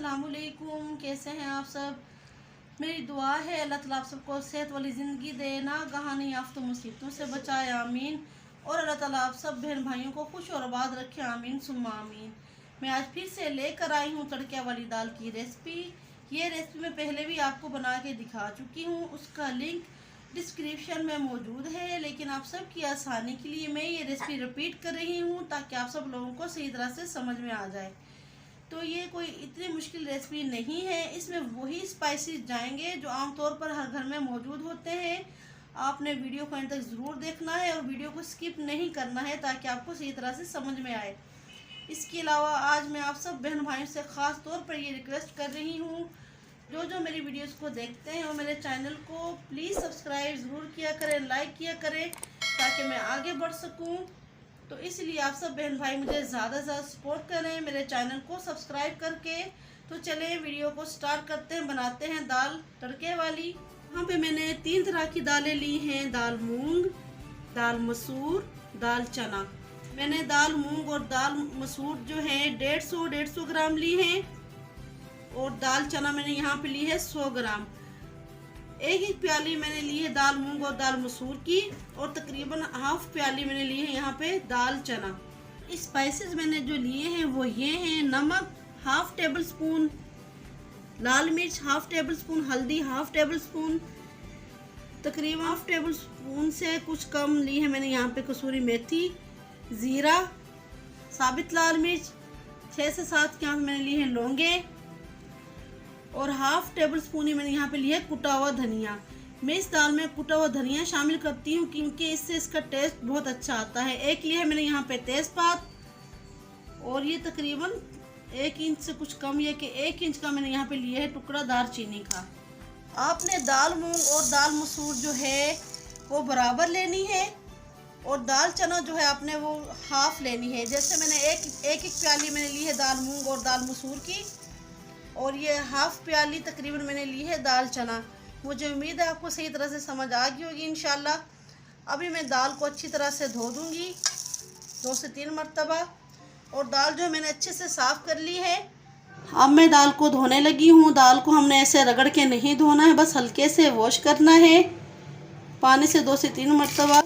अस्सलामुअलैकुम। कैसे हैं आप सब? मेरी दुआ है अल्लाह ताला आप सबको सेहत वाली ज़िंदगी दे, ना गहानी आफत मुसीबतों से बचाए, आमीन। और अल्लाह ताला आप सब बहन भाइयों को खुश और आबाद रखे, आमीन सुम्मा आमीन। मैं आज फिर से लेकर आई हूँ तड़के वाली दाल की रेसिपी। ये रेसिपी मैं पहले भी आपको बना के दिखा चुकी हूँ, उसका लिंक डिस्क्रिप्शन में मौजूद है। लेकिन आप सबकी आसानी के लिए मैं ये रेसिपी रिपीट कर रही हूँ ताकि आप सब लोगों को सही तरह से समझ में आ जाए। तो ये कोई इतनी मुश्किल रेसिपी नहीं है। इसमें वही स्पाइसेस जाएंगे जो आमतौर पर हर घर में मौजूद होते हैं। आपने वीडियो को अंत तक ज़रूर देखना है और वीडियो को स्किप नहीं करना है ताकि आपको सही तरह से समझ में आए। इसके अलावा आज मैं आप सब बहन भाइयों से ख़ास तौर पर ये रिक्वेस्ट कर रही हूँ, जो मेरी वीडियोस को देखते हैं और मेरे चैनल को प्लीज़ सब्सक्राइब ज़रूर किया करें, लाइक किया करें ताकि मैं आगे बढ़ सकूँ। तो इसलिए आप सब बहन भाई मुझे ज़्यादा से ज़्यादा सपोर्ट करें मेरे चैनल को सब्सक्राइब करके। तो चलें वीडियो को स्टार्ट करते हैं, बनाते हैं दाल तड़के वाली। यहाँ पे मैंने 3 तरह की दालें ली हैं, दाल मूंग, दाल मसूर, दाल चना। मैंने दाल मूंग और दाल मसूर जो है 150 ग्राम ली हैं और दाल चना मैंने यहाँ पे ली है 100 ग्राम। एक प्याली मैंने ली है दाल मूंग और दाल मसूर की और तकरीबन हाफ प्याली मैंने ली है यहाँ पे दाल चना। स्पाइसेस मैंने जो लिए हैं वो ये हैं: नमक हाफ टेबल स्पून, लाल मिर्च हाफ टेबल स्पून, हल्दी हाफ टेबल स्पून, तकरीबन हाफ टेबल स्पून से कुछ कम ली है मैंने यहाँ पे कसूरी मेथी, ज़ीरा, साबित लाल मिर्च, 6 से 7 यहाँ मैंने ली है लौंगे और हाफ टेबल स्पून ही मैंने यहाँ पे लिया है कुटा हुआ धनिया। मैं इस दाल में कुटा हुआ धनिया शामिल करती हूँ क्योंकि इससे इसका टेस्ट बहुत अच्छा आता है। एक लिया है मैंने यहाँ पे तेज़पात और ये तकरीबन 1 इंच से कुछ कम, ये कि 1 इंच का मैंने यहाँ पे लिया है टुकड़ा दालचीनी का। आपने दाल मूंग और दाल मसूर जो है वो बराबर लेनी है और दाल चना जो है आपने वो हाफ लेनी है। जैसे मैंने एक प्याली मैंने ली है दाल मूंग और दाल मसूर की और ये हाफ प्याली तकरीबन मैंने ली है दाल चना। मुझे उम्मीद है आपको सही तरह से समझ आ गई होगी इंशाल्लाह। अभी मैं दाल को अच्छी तरह से धो दूंगी 2 से 3 मरतबा और दाल जो मैंने अच्छे से साफ़ कर ली है। अब मैं दाल को धोने लगी हूँ। दाल को हमने ऐसे रगड़ के नहीं धोना है, बस हल्के से वॉश करना है पानी से 2 से 3 मरतबा।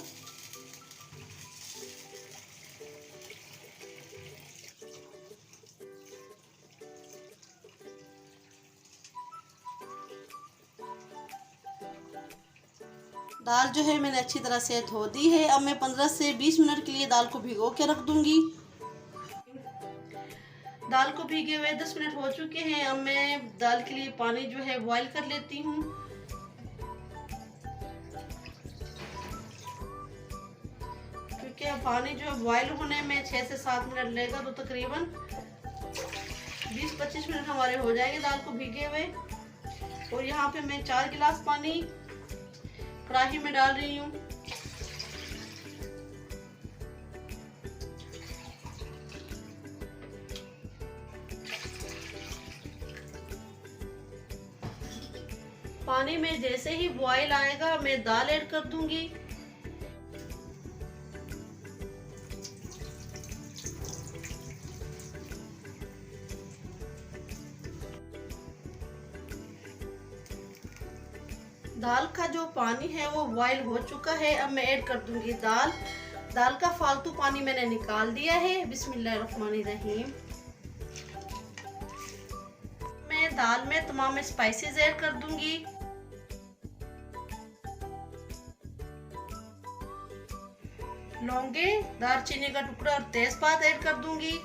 दाल जो है मैंने अच्छी तरह से धो दी है। अब मैं 15 से 20 मिनट के लिए दाल को भिगो के रख दूंगी। दाल को भीगे हुए 10 मिनट हो चुके हैं। अब मैं दाल के लिए पानी जो है बॉईल कर लेती हूँ। क्योंकि पानी जो है बॉईल होने में 6 से 7 मिनट लगेगा तो तकरीबन 20-25 मिनट हमारे हो जाएंगे दाल को भीगे हुए। और यहाँ पे मैं 4 गिलास पानी कढ़ाई में डाल रही हूँ। पानी में जैसे ही बॉईल आएगा मैं दाल ऐड कर दूंगी। दाल का जो पानी है वो बॉईल हो चुका है। अब मैं ऐड कर दूंगी दाल। दाल का फालतू पानी मैंने निकाल दिया है। बिस्मिल्लाहिर्रहमानिर्रहीम। मैं दाल में तमाम स्पाइसेस ऐड कर दूंगी। लौंगे, दालचीनी का टुकड़ा और तेजपात ऐड कर दूंगी।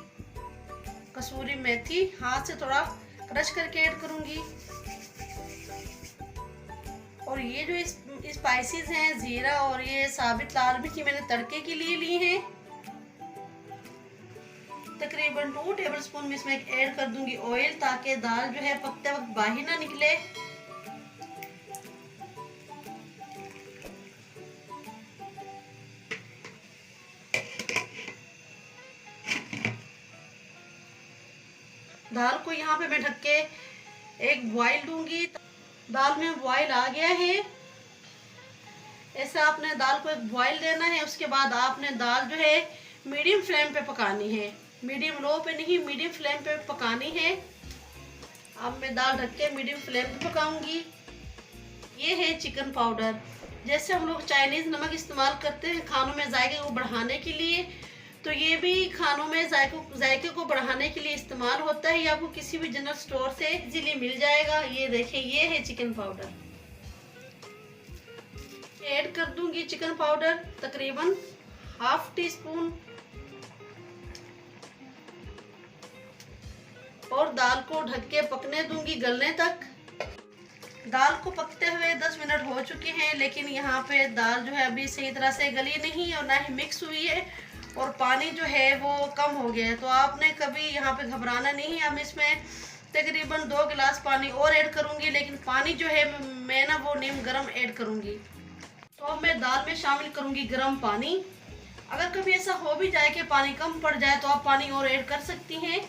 कसूरी मेथी हाथ से थोड़ा क्रश करके ऐड करूंगी। और ये जो स्पाइसेस हैं जीरा और ये साबित लाल मिर्च मैंने तड़के के लिए ली हैं। तकरीबन 2 टेबलस्पून में इसमें ऐड कर दूंगी ऑयल ताकि दाल जो है पकते वक्त बाहर ना निकले। दाल को यहाँ पे मैं ढक के एक बॉईल दूंगी। दाल में बॉईल आ गया है। ऐसे आपने दाल को एक बॉईल देना है। उसके बाद आपने दाल जो है मीडियम फ्लेम पे पकानी है, मीडियम लो पे नहीं, मीडियम फ्लेम पे पकानी है। अब मैं दाल ढक के मीडियम फ्लेम पे पकाऊंगी। ये है चिकन पाउडर। जैसे हम लोग चाइनीज़ नमक इस्तेमाल करते हैं खानों में जायके को बढ़ाने के लिए, तो ये भी खानों में जायके को बढ़ाने के लिए इस्तेमाल होता है। ये आपको किसी भी जनरल स्टोर से इजीली मिल जाएगा। ये देखिए, ये है चिकन पाउडर। ऐड कर दूंगी चिकन पाउडर तकरीबन हाफ टी स्पून, और दाल को ढक के पकने दूंगी गलने तक। दाल को पकते हुए 10 मिनट हो चुके हैं, लेकिन यहाँ पे दाल जो है अभी सही तरह से गली नहीं है और ना ही मिक्स हुई है, और पानी जो है वो कम हो गया है। तो आपने कभी यहाँ पे घबराना नहीं है। अब इसमें तकरीबन 2 गिलास पानी और ऐड करूँगी, लेकिन पानी जो है मैं ना वो नीम गर्म ऐड करूँगी। तो अब मैं दाल में शामिल करूँगी गर्म पानी। अगर कभी ऐसा हो भी जाए कि पानी कम पड़ जाए तो आप पानी और ऐड कर सकती हैं।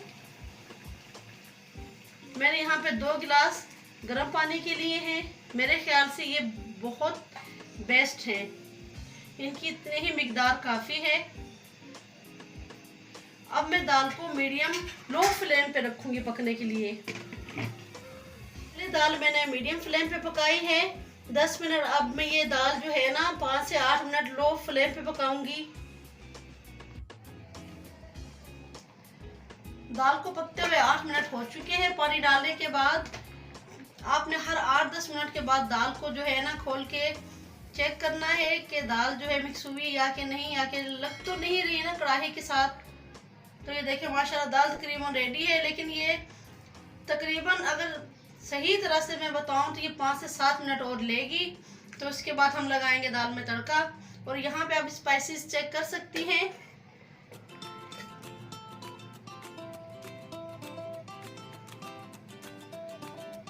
मैंने यहाँ पे 2 गिलास गर्म पानी के लिए हैं। मेरे ख्याल से ये बहुत बेस्ट है, इनकी इतनी ही मिकदार काफ़ी है। अब मैं दाल को मीडियम लो फ्लेम पे रखूँगी पकने के लिए। ये दाल मैंने मीडियम फ्लेम पे पकाई है 10 मिनट। अब मैं ये दाल जो है ना 5 से 8 मिनट लो फ्लेम पे पकाऊंगी। दाल को पकते हुए 8 मिनट हो चुके हैं। पानी डालने के बाद आपने हर 8-10 मिनट के बाद दाल को जो है ना खोल के चेक करना है कि दाल जो है मिक्स हुई या कि नहीं, या कि लग तो नहीं रही ना कढ़ाई के साथ। तो ये देखिए माशाल्लाह दाल तकरीबन रेडी है, लेकिन ये तकरीबन अगर सही तरह से मैं बताऊं तो ये 5 से 7 मिनट और लेगी। तो उसके बाद हम लगाएंगे दाल में तड़का। और यहाँ पे आप स्पाइसेस चेक कर सकती हैं।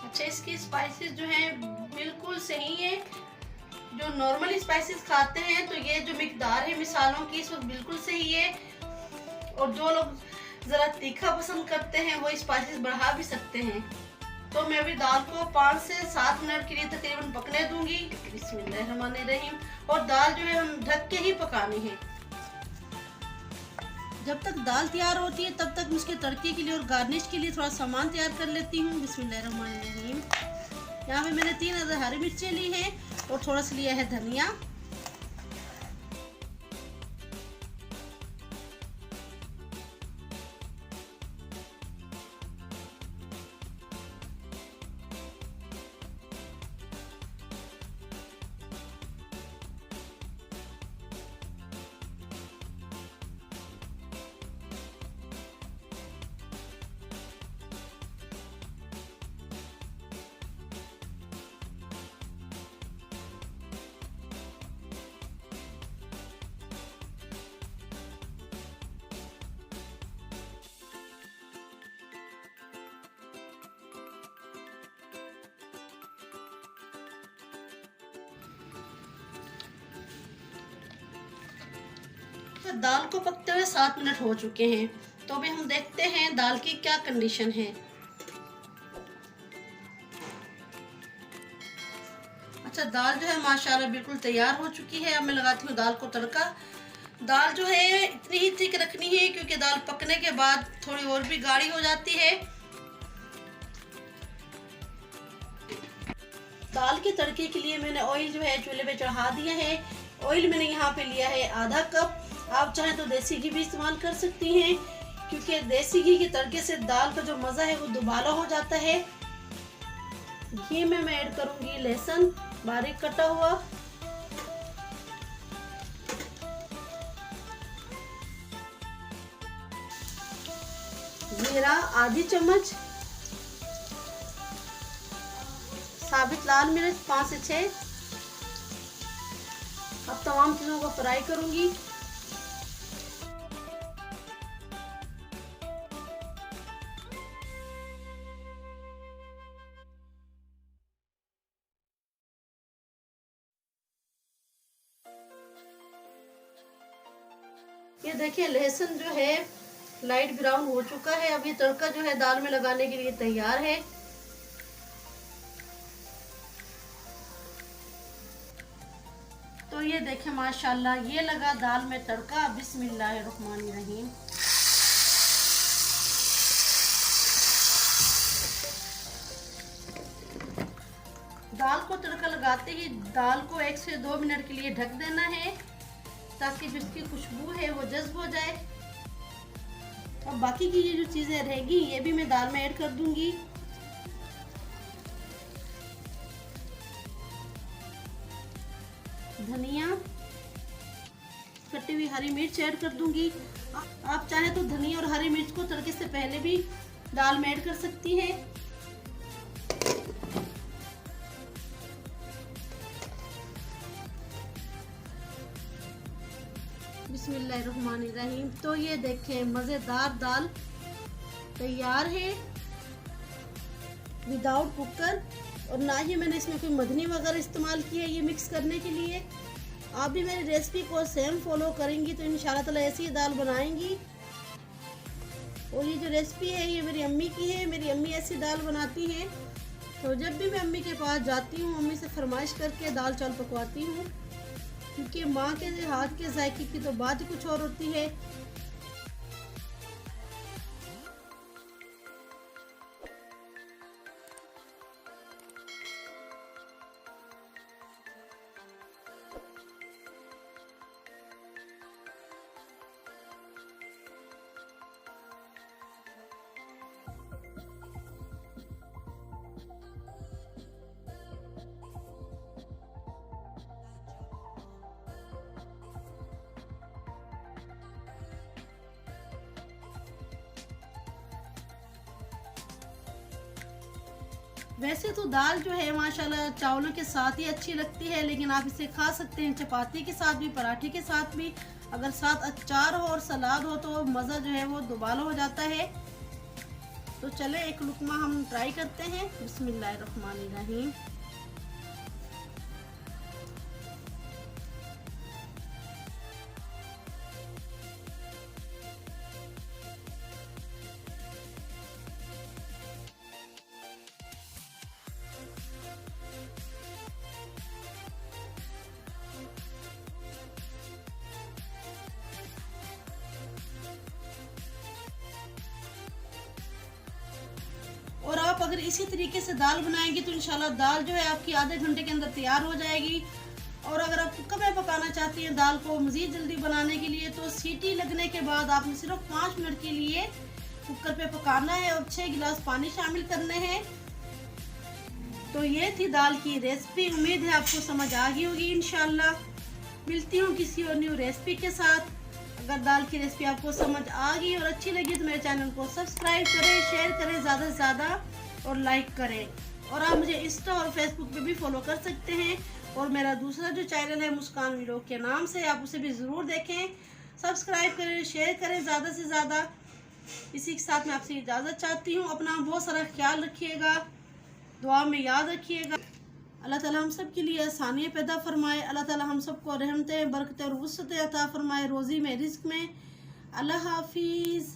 अच्छा, इसकी स्पाइसेस जो हैं बिल्कुल सही है। जो नॉर्मल स्पाइसेस खाते हैं तो ये जो मिकदार है मिसालों की इस वक्त बिल्कुल सही है। और जो लोग ज़रा तीखा पसंद करते हैं वो स्पाइसेस बढ़ा भी सकते हैं। तो मैं अभी दाल को 5 से 7 मिनट के लिए तकरीबन पकने दूंगी। बिस्मिल्लाहिर्रहमानिर्रहीम। और दाल जो है हम ढक के ही पकानी है। जब तक दाल तैयार होती है तब तक मैं उसके तड़के के लिए और गार्निश के लिए थोड़ा सामान तैयार कर लेती हूँ। बिस्मिल्लाहिर्रहमानिर्रहीम। यहाँ पे मैंने 3 अदद हरी मिर्चें ली हैं और थोड़ा सा लिया है धनिया। तो दाल को पकते हुए 7 मिनट हो चुके हैं। तो अभी हम देखते हैं दाल की क्या कंडीशन है। अच्छा, दाल जो है माशाल्लाह बिल्कुल तैयार हो चुकी है। अब मैं लगाती हूँ दाल को तड़का। दाल जो है इतनी ही थिक रखनी है क्योंकि दाल पकने के बाद थोड़ी और भी गाढ़ी हो जाती है। दाल के तड़के के लिए मैंने ऑयल जो है चूल्हे पे चढ़ा दिया है। ऑयल मैंने यहाँ पे लिया है आधा कप। आप चाहें तो देसी घी भी इस्तेमाल कर सकती हैं, क्योंकि देसी घी के तड़के से दाल का जो मज़ा है वो दुबाला हो जाता है। घी में मैं ऐड करूँगी लहसुन बारीक कटा हुआ, जीरा आधी चम्मच, साबित लाल मिर्च 5 से 6। अब तमाम चीज़ों को फ्राई करूँगी। ये देखिए लहसुन जो है लाइट ब्राउन हो चुका है। अब ये तड़का जो है दाल में लगाने के लिए तैयार है। तो ये देखें माशाल्लाह ये लगा दाल में तड़का। बिस्मिल्लाहिर्रहमानिर्रहीम। दाल को तड़का लगाते ही दाल को 1 से 2 मिनट के लिए ढक देना है ताकि जो इसकी खुशबू है वो जज्ब हो जाए। और बाकी की ये जो चीज़ें रहेगी ये भी मैं दाल में ऐड कर दूंगी। धनिया, कटी हुई हरी मिर्च ऐड कर दूंगी। आप चाहे तो धनिया और हरी मिर्च को तड़के से पहले भी दाल में ऐड कर सकती हैं। बिस्मिल्लाहिर्रहमानिर्रहीम। तो ये देखें मज़ेदार दाल तैयार है विदाउट कुकर, और ना ही मैंने इसमें कोई मधनी वगैरह इस्तेमाल की है ये मिक्स करने के लिए। आप भी मेरी रेसिपी को सेम फॉलो करेंगी तो इंशाल्लाह ताला ऐसी दाल बनाएंगी। और ये जो रेसिपी है ये मेरी अम्मी की है, मेरी अम्मी ऐसी दाल बनाती हैं। तो जब भी मैं अम्मी के पास जाती हूँ अम्मी से फरमाइश करके दाल चावल पकवाती हूँ, क्योंकि माँ के हाथ के जायके की तो बात ही कुछ और होती है। वैसे तो दाल जो है माशाल्लाह चावलों के साथ ही अच्छी लगती है, लेकिन आप इसे खा सकते हैं चपाती के साथ भी, पराठे के साथ भी। अगर साथ अचार हो और सलाद हो तो मज़ा जो है वो दुबाला हो जाता है। तो चले एक लुकमा हम ट्राई करते हैं। बिस्मिल्लाहिर्रहमानिर्रहीम। और आप अगर इसी तरीके से दाल बनाएंगे तो इंशाल्लाह दाल जो है आपकी आधे घंटे के अंदर तैयार हो जाएगी। और अगर आप कुकर में पकाना चाहती हैं दाल को मज़ीद जल्दी बनाने के लिए तो सीटी लगने के बाद आपने सिर्फ 5 मिनट के लिए कुकर पे पकाना है और 6 गिलास पानी शामिल करने हैं। तो ये थी दाल की रेसिपी। उम्मीद है आपको समझ आ गई होगी इंशाल्लाह। मिलती हूँ किसी और न्यू रेसिपी के साथ। अगर दाल की रेसिपी आपको समझ आ गई और अच्छी लगी तो मेरे चैनल को सब्सक्राइब करें, शेयर करें ज़्यादा से ज़्यादा और लाइक करें। और आप मुझे इंस्टा और फेसबुक पे भी फॉलो कर सकते हैं। और मेरा दूसरा जो चैनल है मुस्कान व्लॉग के नाम से, आप उसे भी ज़रूर देखें। सब्सक्राइब करें, शेयर करें ज़्यादा से ज़्यादा। इसी के साथ मैं आपसे इजाज़त चाहती हूँ। अपना बहुत सारा ख्याल रखिएगा, दुआ में याद रखिएगा। अल्लाह ताला हम सब के लिए आसानियाँ पैदा फरमाए। अल्लाह ताला हम सबको रहमतें, बरकतें और वुसअतें अता फरमाए रोज़ी में, रिज़्क़ में। अल्लाह हाफिज़।